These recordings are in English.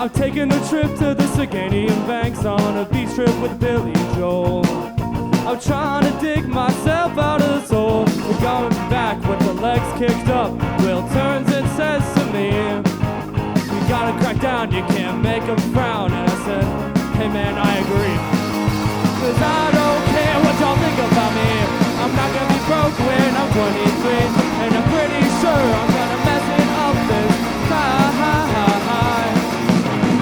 I'm taking a trip to the Sergania banks on a beach trip with Billy Joel. I'm trying to dig myself out of this hole. We're going back with the legs kicked up. Will turns and says to me, you gotta crack down, you can't make them frown. And I said, hey man, I agree. Cause I don't care what y'all think about me. I'm not gonna be broke when I'm 23. And I'm pretty sure I'm gonna mess it up this time.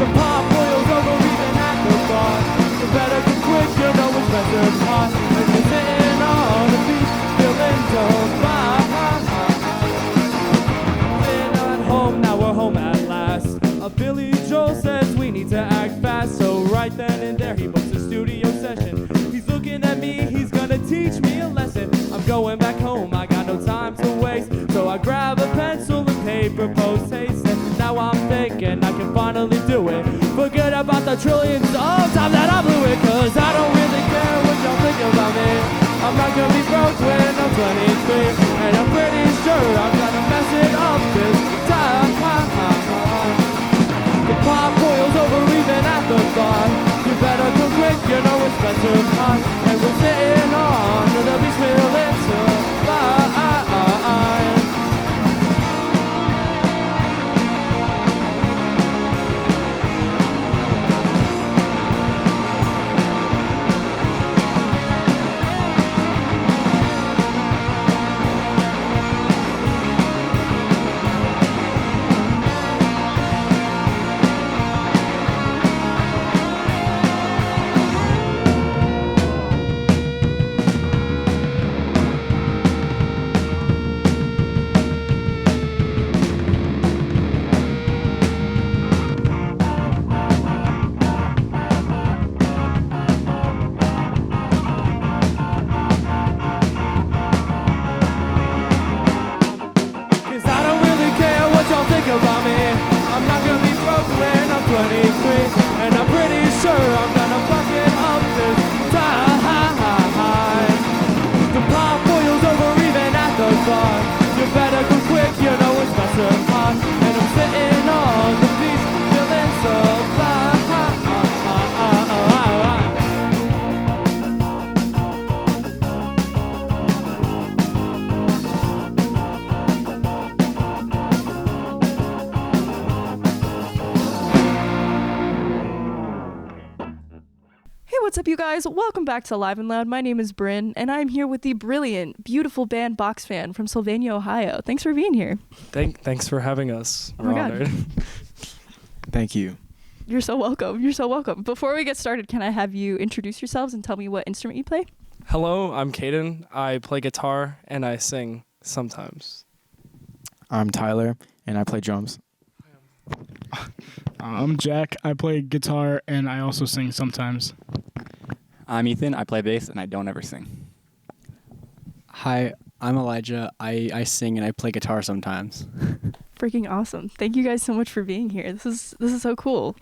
The pop boils over even at the bar. You better be quick, you know it's better hot. And you're sitting on the beach, feeling dope. Sitting at home, now we're home at last. Billy Joel says we need to act fast. So right then and there he books a studio session. He's looking at me, he's gonna teach me a lesson. I'm going back home, I got no time to waste. So I grab a pencil and paper, post haste. And now I'm thinking I can finally do it. Forget about the trillions of times that I blew it. Cause I don't really care what y'all think about me. I'm not gonna be broke when I'm 23. And I'm pretty sure I'm gonna mess it up this time. The pot boils over even at the bar. You better come quick, you know it's better hot. And we're sitting on the beach feeling so fine. About me, I'm not gonna be broke when I'm 23, and I'm pretty sure I'm gonna fuck it up this time. The pot boils over even at the bar. You better go quick, you know it's better hot. And I'm sitting on the beach, feeling so fine. What's up, you guys? Welcome back to Live and Loud. My name is Bryn, and I'm here with the brilliant, beautiful band Boxfan from Sylvania, Ohio. Thanks for being here. Thanks for having us. We're honored. Thank you. You're so welcome. You're so welcome. Before we get started, can I have you introduce yourselves and tell me what instrument you play? Hello, I'm Caden. I play guitar and I sing sometimes. I'm Tyler, and I play drums. I'm Jack. I play guitar and I also sing sometimes. I'm Ethan. I play bass and I don't ever sing. Hi, I'm Elijah. I sing and I play guitar sometimes. Freaking awesome. Thank you guys so much for being here. This is so cool.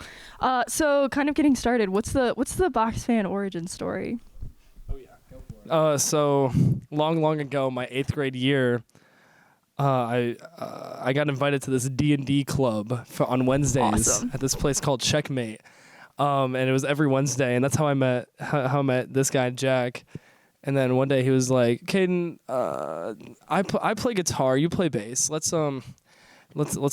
So kind of getting started, what's the Boxfan origin story? So long ago, my 8th grade year, I got invited to this D&D club on Wednesdays at this place called Checkmate, and it was every Wednesday, and that's how I met this guy Jack. And then one day he was like, "Caden, I play guitar, you play bass. Let's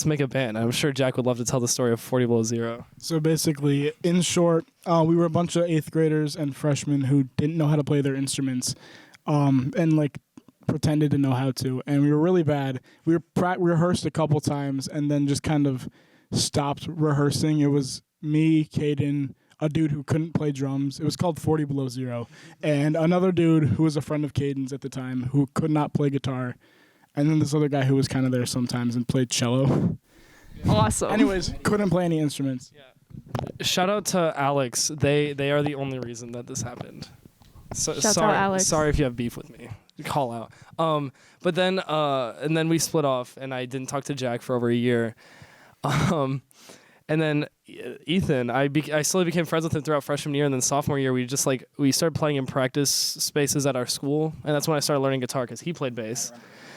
make a band." I'm sure Jack would love to tell the story of 40 Below Zero. So basically, in short, we were a bunch of 8th graders and freshmen who didn't know how to play their instruments, and like pretended to know how to, and we were really bad. We rehearsed a couple times and then just kind of stopped rehearsing. It was me, Caden, a dude who couldn't play drums. It was called 40 Below Zero, and another dude who was a friend of Caden's at the time who could not play guitar, and then this other guy who was kind of there sometimes and played cello. Awesome. Anyways, couldn't play any instruments. Yeah. Shout out to Alex. They are the only reason that this happened. So, Shouts out Alex. Sorry if you have beef with me. Call out. But then and then we split off, and I didn't talk to Jack for over a year. And then Ethan, I slowly became friends with him throughout freshman year, and then sophomore year we started playing in practice spaces at our school, and that's when I started learning guitar because he played bass.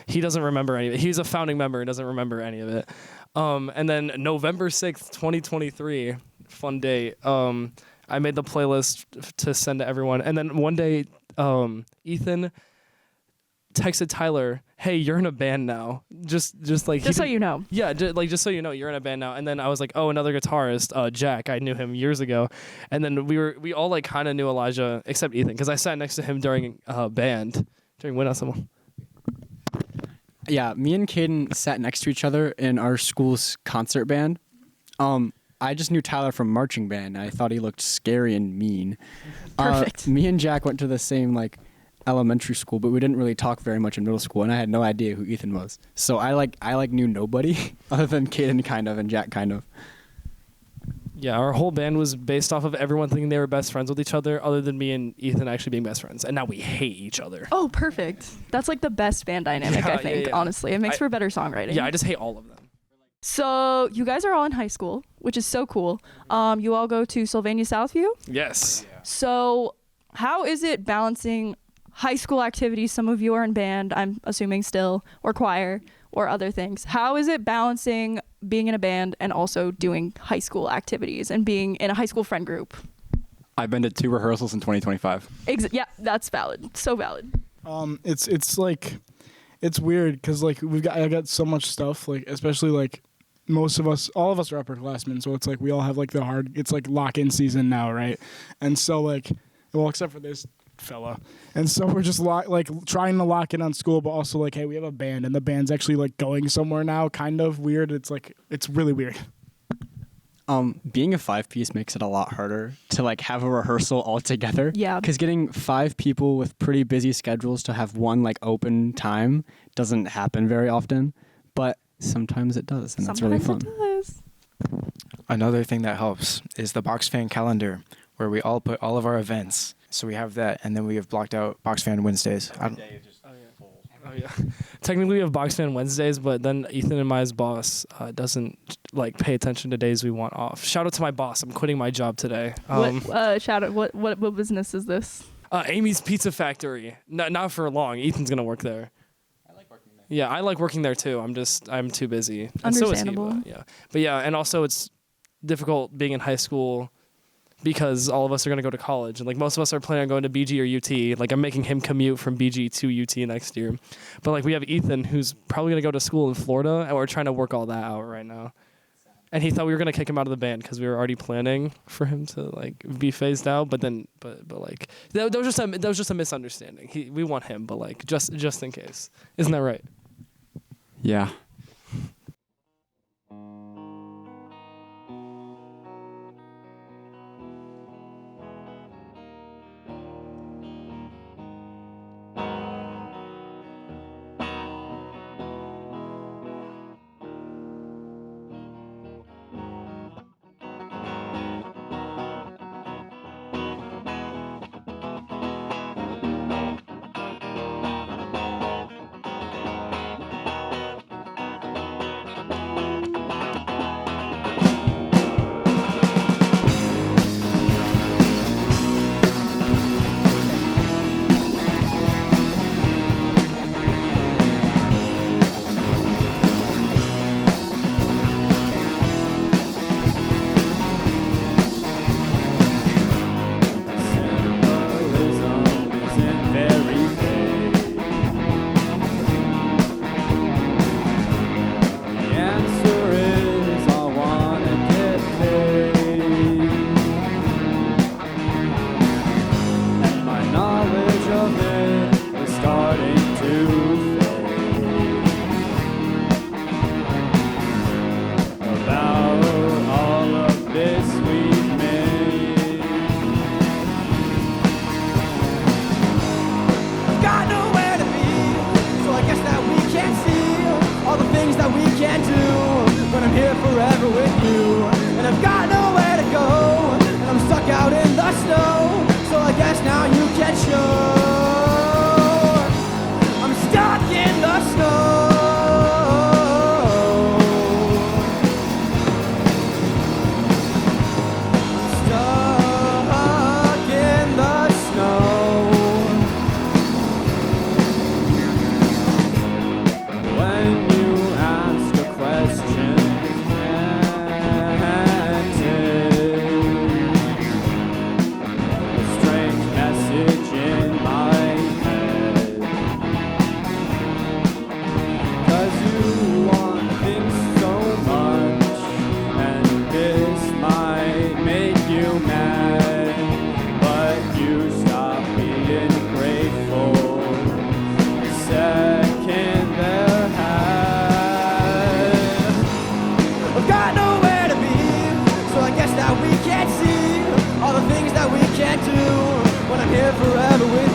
he doesn't remember any of it. He's a founding member and doesn't remember any of it. And then November 6th, 2023, fun date. I made the playlist to send to everyone. And then one day, Ethan texted Tyler, "Hey, you're in a band now." Just so you know. Yeah, just so you know, you're in a band now. And then I was like, "Oh, another guitarist, Jack. I knew him years ago." And then we all like kind of knew Elijah except Ethan because I sat next to him during band during Win Out Someone. Yeah, me and Caden sat next to each other in our school's concert band. I just knew Tyler from marching band. I thought he looked scary and mean. Perfect. Me and Jack went to the same elementary school, but we didn't really talk very much in middle school, and I had no idea who Ethan was. So I knew nobody other than Caden kind of and Jack kind of. Yeah, our whole band was based off of everyone thinking they were best friends with each other, other than me and Ethan actually being best friends. And now we hate each other. Oh, perfect. That's like the best band dynamic, I think, honestly. It makes for better songwriting. Yeah, I just hate all of them. So you guys are all in high school, which is so cool. You all go to Sylvania Southview? Yes. So how is it balancing high school activities? Some of you are in band, I'm assuming still, or choir, or other things. How is it balancing being in a band and also doing high school activities and being in a high school friend group? I've been to 2 rehearsals in 2025. Yeah, that's valid. So valid. It's weird because I got so much stuff, especially all of us are upperclassmen, so it's we all have it's lock-in season now, right? And so except for this fella, and so we're just trying to lock in on school, but also hey, we have a band, and the band's actually going somewhere now. Kind of weird. It's really weird. Being a 5-piece makes it a lot harder to have a rehearsal all together. Yeah. Because getting 5 people with pretty busy schedules to have one open time doesn't happen very often, but sometimes it does, and that's really fun. Sometimes it does. Another thing that helps is the Boxfan calendar, where we all put all of our events. So we have that, and then we have blocked out Boxfan Wednesdays. Oh yeah. Technically we have Boxfan Wednesdays, but then Ethan and my boss doesn't pay attention to days we want off. Shout out to my boss. I'm quitting my job today. Shout out. What business is this? Amy's Pizza Factory. Not for long. Ethan's gonna work there. I like working there. Yeah, I like working there too. I'm too busy. And Understandable. So is he, but yeah, and also it's difficult being in high school because all of us are going to go to college. And most of us are planning on going to BG or UT. I'm making him commute from BG to UT next year. But we have Ethan, who's probably going to go to school in Florida, and we're trying to work all that out right now. And he thought we were going to kick him out of the band because we were already planning for him to be phased out. But then, that was just a misunderstanding. We want him, but just in case. Isn't that right? Yeah.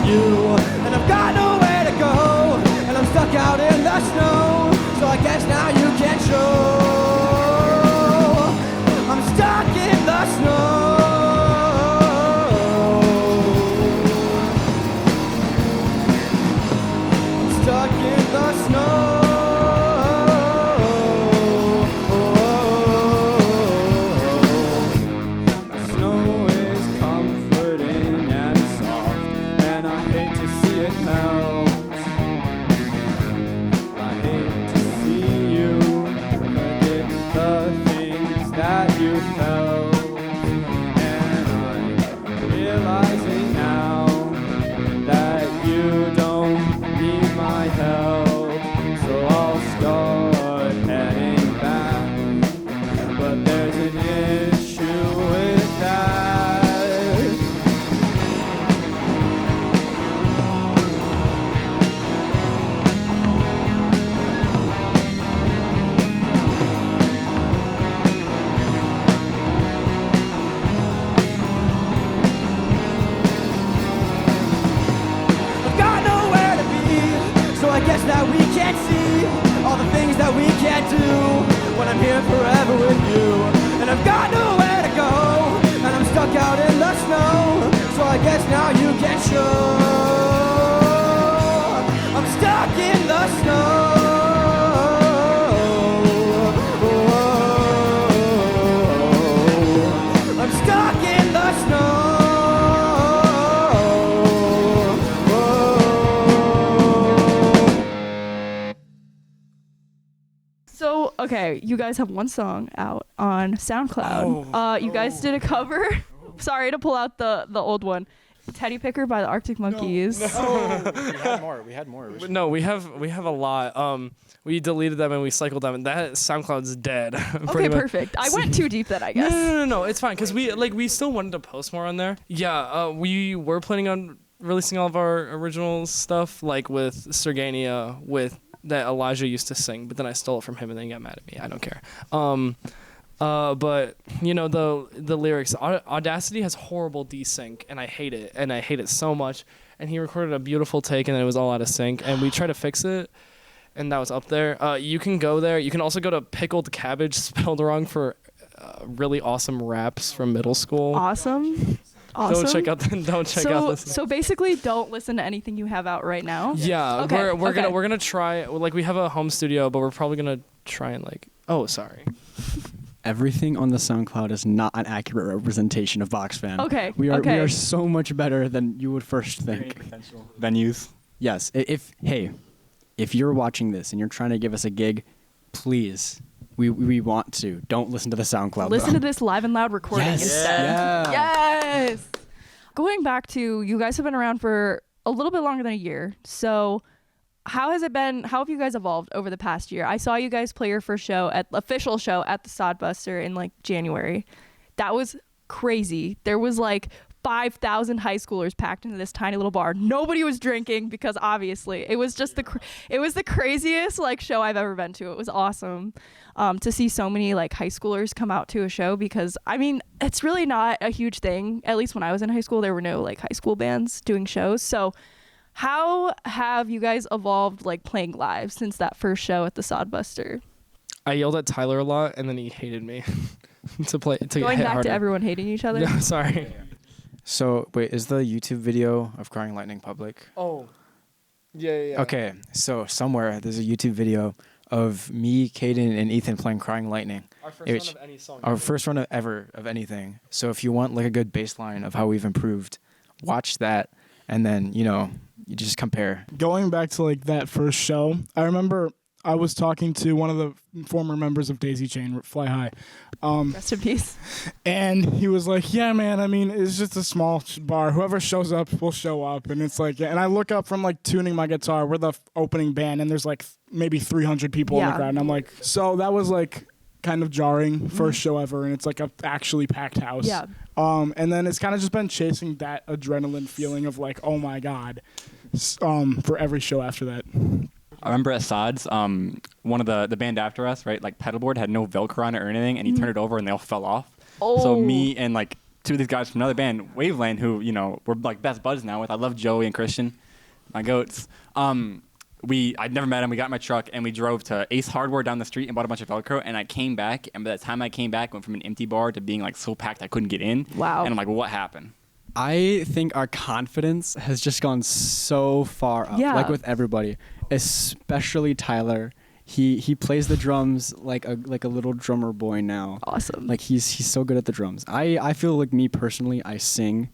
you. And I've got nowhere to go, and I'm stuck out in the snow. So I guess now you can show. I'm stuck in the snow. I'm stuck in the snow. That we can't see all the things that we can't do when I'm here forever with you. And I've got nowhere to go, and I'm stuck out in the snow. So I guess now you can show. I'm stuck in the snow. I'm stuck in the snow. So, okay, you guys have one song out on SoundCloud. You guys did a cover. Sorry to pull out the old one. Teddy Picker by the Arctic Monkeys. We had more. No, we have a lot. We deleted them and we cycled them, and that SoundCloud's dead. Okay, perfect. I went too deep then, I guess. No, it's fine because we still wanted to post more on there. Yeah, we were planning on releasing all of our original stuff, like with Sergania, with that Elijah used to sing, but then I stole it from him and then he got mad at me. I don't care. But you know the lyrics. Audacity has horrible desync, and I hate it. And I hate it so much. And he recorded a beautiful take, and then it was all out of sync. And we tried to fix it, and that was up there. You can go there. You can also go to Pickled Cabbage spelled wrong for really awesome raps from middle school. Awesome. Don't check out this. So basically, don't listen to anything you have out right now. Yeah, Okay, we're okay. gonna try. Like we have a home studio, but we're probably gonna try and like. Oh, sorry. Everything on the SoundCloud is not an accurate representation of Boxfan. Okay. We are okay. so much better than you would first think. Potential venues. Yes. If you're watching this and you're trying to give us a gig, please. We want to. Don't listen to the SoundCloud. Listen to this live and loud recording instead. Yeah. Yes. Going back to, you guys have been around for a little bit longer than a year. So how has it been? How have you guys evolved over the past year? I saw you guys play your first official show at the Sodbuster in like January. That was crazy. There was like 5,000 high schoolers packed into this tiny little bar. Nobody was drinking because obviously it was just it was the craziest like show I've ever been to. It was awesome to see so many like high schoolers come out to a show, because I mean, it's really not a huge thing. At least when I was in high school, there were no like high school bands doing shows. So how have you guys evolved like playing live since that first show at the Sodbuster? I yelled at Tyler a lot, and then he hated me to Going hit back harder. to everyone hating each other. No, sorry. So wait, is the YouTube video of Crying Lightning public? Oh. Yeah. Okay, so somewhere there's a YouTube video of me, Caden, and Ethan playing Crying Lightning. Our first run of any song. Our first run ever of anything. So if you want like a good baseline of how we've improved, watch that, and then you just compare. Going back to like that first show, I remember I was talking to one of the former members of Daisy Chain, Fly High. Rest in peace. And he was like, yeah, man, I mean, it's just a small bar. Whoever shows up will show up. And it's like, and I look up from like tuning my guitar. We're the opening band, and there's like maybe 300 people in the crowd. And I'm like, so that was like kind of jarring, first show ever. And it's like a actually packed house. Yeah. And then it's kind of just been chasing that adrenaline feeling of like, oh my God, for every show after that. I remember at Sod's, one of the band after us, right, like pedalboard had no Velcro on it or anything, and he turned it over and they all fell off. Oh. So me and like two of these guys from another band, Waveland, who, you know, we're like best buds now with. I love Joey and Christian, my goats. I'd never met him. We got in my truck and we drove to Ace Hardware down the street and bought a bunch of Velcro. And I came back, and by the time I came back, went from an empty bar to being like so packed I couldn't get in. Wow. And I'm like, what happened? I think our confidence has just gone so far up, Yeah. like with everybody, especially Tyler. He plays the drums like a little drummer boy now. Awesome. Like he's so good at the drums. I feel like me personally, I sing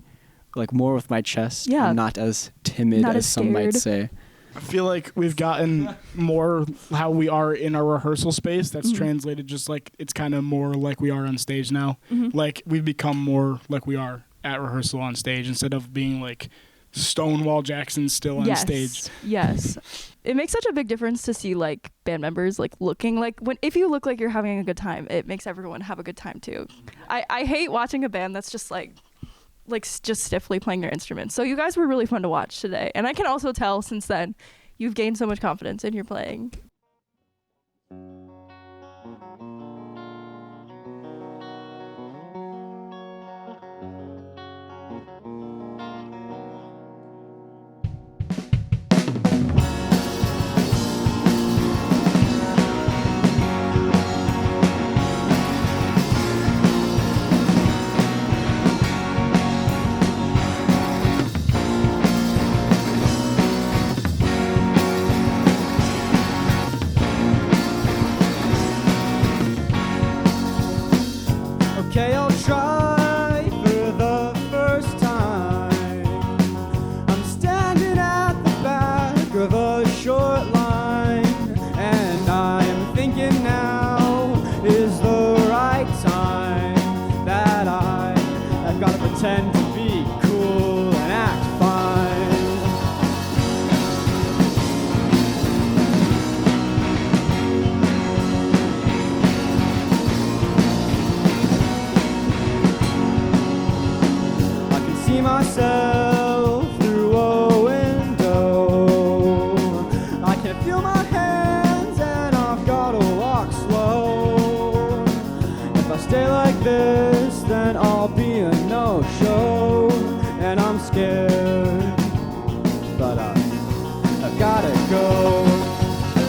like more with my chest. Yeah. I'm not as timid Not as as some might say. I feel like we've gotten more how we are in our rehearsal space. That's translated just like it's kind of more like we are on stage now. Like we've become more like we are at rehearsal on stage instead of being like Stonewall Jackson still on stage. Yes. It makes such a big difference to see like band members like looking like if you look like you're having a good time, it makes everyone have a good time too. I hate watching a band that's just like just stiffly playing their instruments. So you guys were really fun to watch today. And I can also tell since then you've gained so much confidence in your playing. Okay, I'll try for the first time. I'm standing at the back of a short line, and I'm thinking now is the right time that I've got to pretend to be cool and act fine. See myself through a window. I can feel my hands and I've gotta walk slow. If I stay like this, then I'll be a no-show. And I'm scared, but I've gotta go.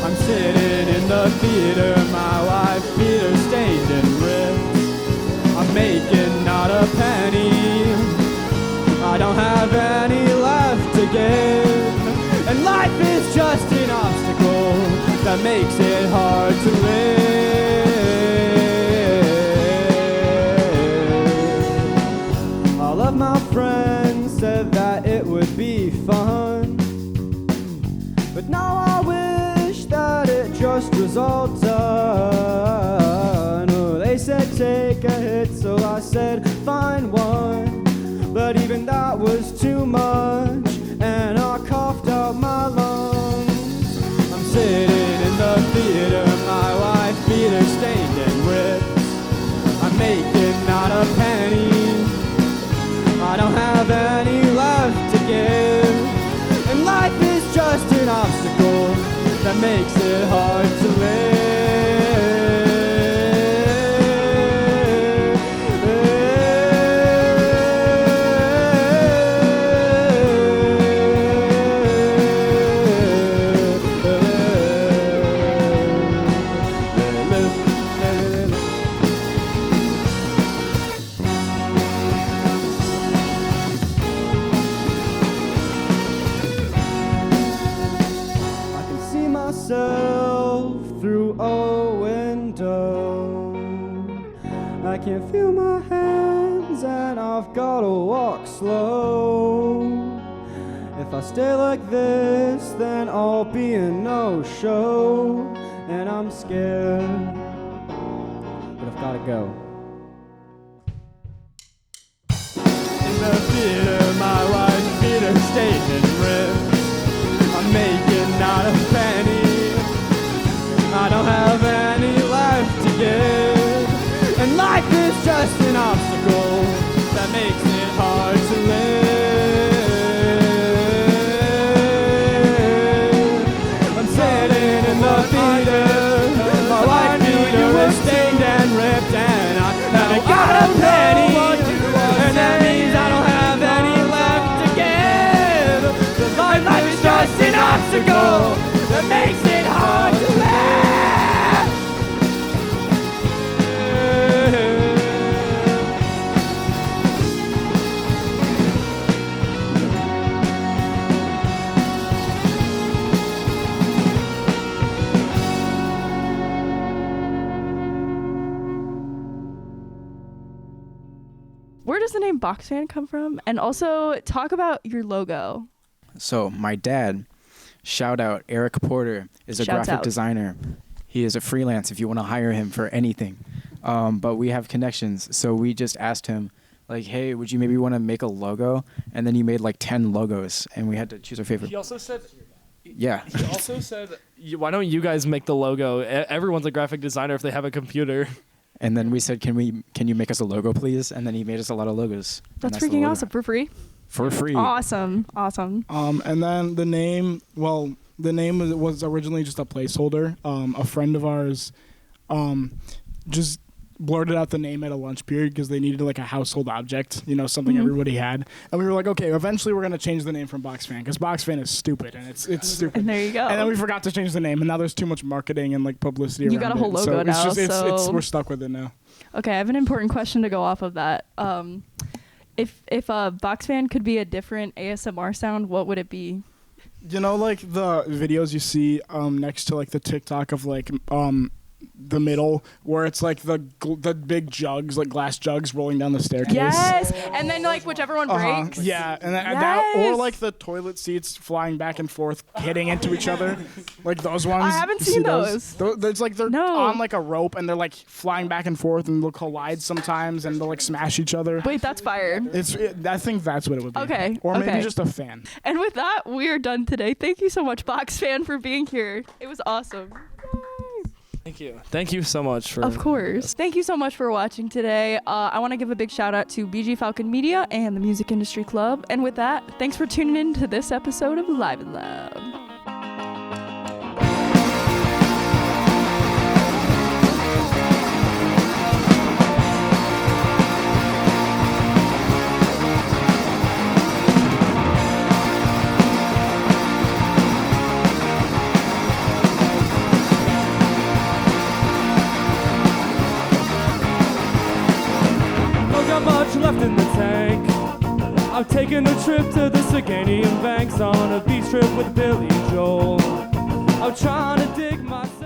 I'm sitting in the theater, my wife's feet are stained and ripped. I'm making not a penny, I don't have any left to give, and life is just an obstacle that makes it hard to live. All of my friends said that it would be fun, but now I wish that it just was all done. Oh, they said take a hit, so I said find one. But even that was too much, and I coughed out my lungs. I'm sitting in the theater, my wife's feet are stained and ripped. I'm making not a penny, I don't have any left to give. And life is just an obstacle that makes it hard to live. Through a window, I can feel my hands and I've gotta walk slow. If I stay like this, then I'll be a no-show, and I'm scared, but I've gotta go. In the theater, my wife's feet are stained and ripped. I'm making not a penny, I don't have any left to give, and life is just an obstacle that makes it hard to live. I'm sitting in the theater, my white feet are stained and ripped, and I haven't got a penny, and where does the name Boxfan come from? And also talk about your logo. So my dad, shout out Eric Porter, is a Shouts graphic out. designer. He is a freelance if you want to hire him for anything. But we have connections, so we just asked him, like, hey, would you maybe want to make a logo? And then he made like 10 logos, and we had to choose our favorite. He also said. Yeah. He also said, "Why don't you guys make the logo? Everyone's a graphic designer if they have a computer." And then we said, can you make us a logo, please? And then he made us a lot of logos. And That's the freaking logo. awesome. For free? For free. Awesome. Awesome. And then the name was originally just a placeholder. A friend of ours just blurted out the name at a lunch period because they needed like a household object, something everybody had. And we were like, okay, eventually we're going to change the name from Boxfan because Boxfan is stupid and it's stupid. And there you go. And then we forgot to change the name, and now there's too much marketing and like publicity You around got a whole it. logo so now, it's so- we're stuck with it now. Okay, I have an important question to go off of that. If a Boxfan could be a different ASMR sound, what would it be? Like the videos you see next to like the TikTok of like the middle where it's like the big jugs, like glass jugs rolling down the staircase. Yes, and then like whichever one breaks. Yeah, and that or Yes. like the toilet seats flying back and forth, hitting into each other, like those ones. I haven't You seen see those. It's like they're No. on like a rope and they're like flying back and forth and they'll collide sometimes and they'll like smash each other. Wait, that's fire. I think that's what it would be. Okay, Or maybe okay. just a fan. And with that, we are done today. Thank you so much, Boxfan, for being here. It was awesome. Thank you. Thank you so much for. Of course. Thank you so much for watching today. I want to give a big shout out to BG Falcon Media and the Music Industry Club. And with that, thanks for tuning in to this episode of Live and Lab. Don't got much left in the tank. I'm taking a trip to the Sergania banks on a beach trip with Billy Joel. I'm trying to dig myself.